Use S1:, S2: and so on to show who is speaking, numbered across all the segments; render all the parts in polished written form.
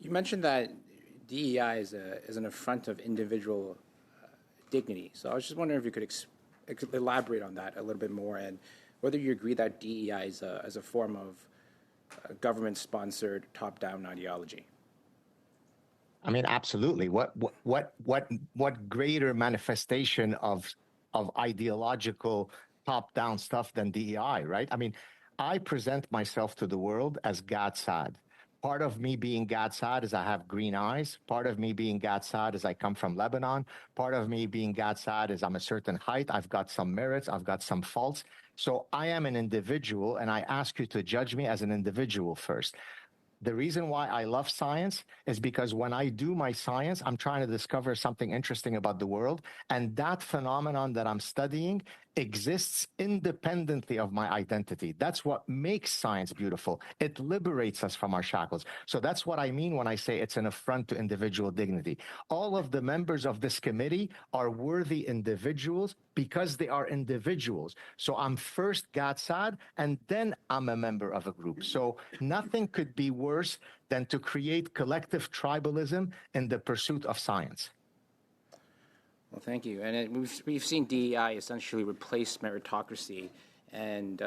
S1: You mentioned that DEI is an affront of individual dignity. So I was just wondering if you could elaborate on that a little bit more, and whether you agree that DEI is a form of government-sponsored top-down ideology.
S2: I mean, absolutely. What greater manifestation of ideological top-down stuff than DEI, right? I mean, I present myself to the world as Gad Saad. Part of me being Gad Saad is I have green eyes. Part of me being Gad Saad is I come from Lebanon. Part of me being Gad Saad is I'm a certain height. I've got some merits. I've got some faults. So I am an individual, and I ask you to judge me as an individual first. The reason why I love science is because when I do my science, I'm trying to discover something interesting about the world. And that phenomenon that I'm studying exists independently of my identity. That's what makes science beautiful. It liberates us from our shackles. So that's what I mean when I say it's an affront to individual dignity. All of the members of this committee are worthy individuals because they are individuals. So I'm first Gad Saad, and then I'm a member of a group. So nothing could be worse than to create collective tribalism in the pursuit of science.
S1: Well, thank you. And we've seen DEI essentially replace meritocracy and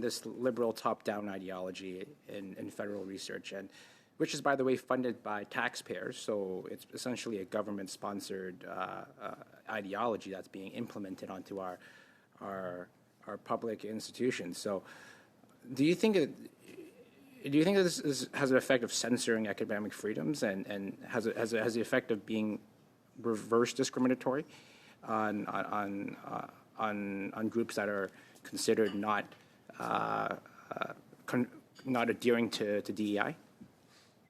S1: this liberal top-down ideology in federal research, and which is, by the way, funded by taxpayers. So it's essentially a government-sponsored ideology that's being implemented onto our public institutions. So, do you think that this has an effect of censoring academic freedoms and has the effect of being reverse discriminatory on groups that are considered not adhering to DEI?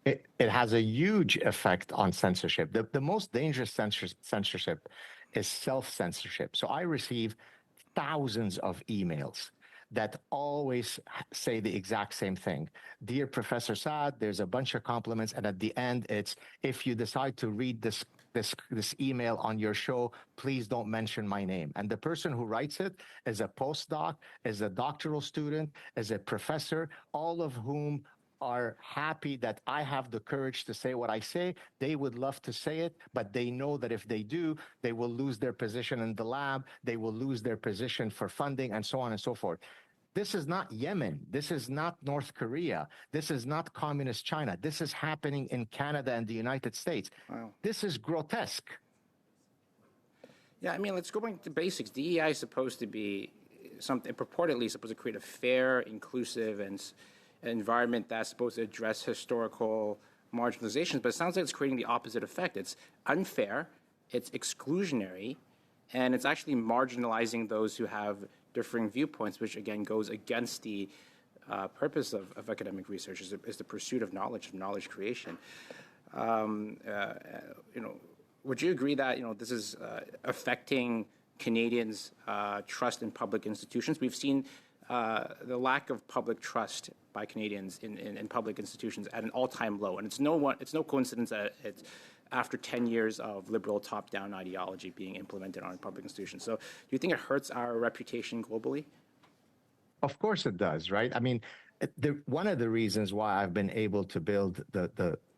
S2: It has a huge effect on censorship. The most dangerous censorship is self-censorship. So I receive thousands of emails that always say the exact same thing. Dear Professor Saad, there's a bunch of compliments, and at the end it's, if you decide to read this email on your show, please don't mention my name. And the person who writes it is a postdoc, is a doctoral student, is a professor, all of whom are happy that I have the courage to say what I say. They would love to say it, but they know that if they do, they will lose their position in the lab, they will lose their position for funding, and so on and so forth. This is not Yemen. This is not North Korea. This is not communist China. This is happening in Canada and the United States. Wow. This is grotesque.
S1: Yeah, I mean, let's go back to basics. DEI is supposed to be something, purportedly supposed to create a fair, inclusive, and an environment that's supposed to address historical marginalizations, but it sounds like it's creating the opposite effect. It's unfair, it's exclusionary, and it's actually marginalizing those who have differing viewpoints, which again goes against the purpose of academic research, is the pursuit of knowledge creation. Would you agree that this is affecting Canadians' trust in public institutions? We've seen the lack of public trust by Canadians in public institutions at an all-time low, and it's no coincidence that it's after 10 years of liberal top-down ideology being implemented on public institutions. So, do you think it hurts our reputation globally?
S2: Of course it does, right? I mean, one of the reasons why I've been able to build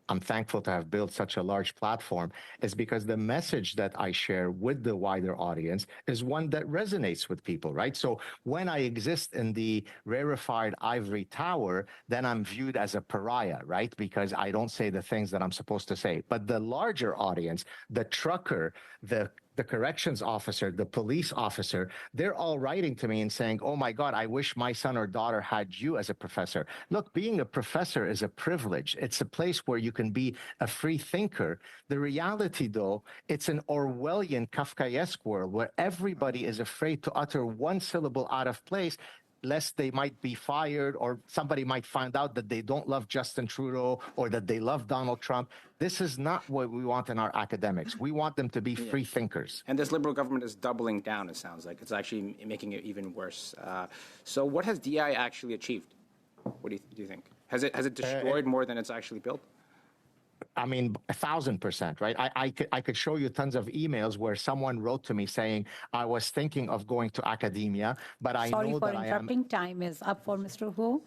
S2: I'm thankful to have built such a large platform is because the message that I share with the wider audience is one that resonates with people, right? So when I exist in the rarefied ivory tower, then I'm viewed as a pariah, right? Because I don't say the things that I'm supposed to say. But the larger audience, the trucker, the corrections officer, the police officer, they're all writing to me and saying, oh my God, I wish my son or daughter had you as a professor. Look, being a professor is a privilege. It's a place where you can be a free thinker. The reality, though, it's an Orwellian, Kafkaesque world where everybody is afraid to utter one syllable out of place, lest they might be fired or somebody might find out that they don't love Justin Trudeau or that they love Donald Trump. This is not what we want in our academics. We want them to be free thinkers.
S1: And this liberal government is doubling down, it sounds like. It's actually making it even worse. So what has DI actually achieved? What do you think? Has it destroyed more than it's actually built?
S2: I mean, 1,000%, right? I could show you tons of emails where someone wrote to me saying, I was thinking of going to academia, but I know that I am...
S3: Sorry for interrupting. Time is up for Mr. Ho.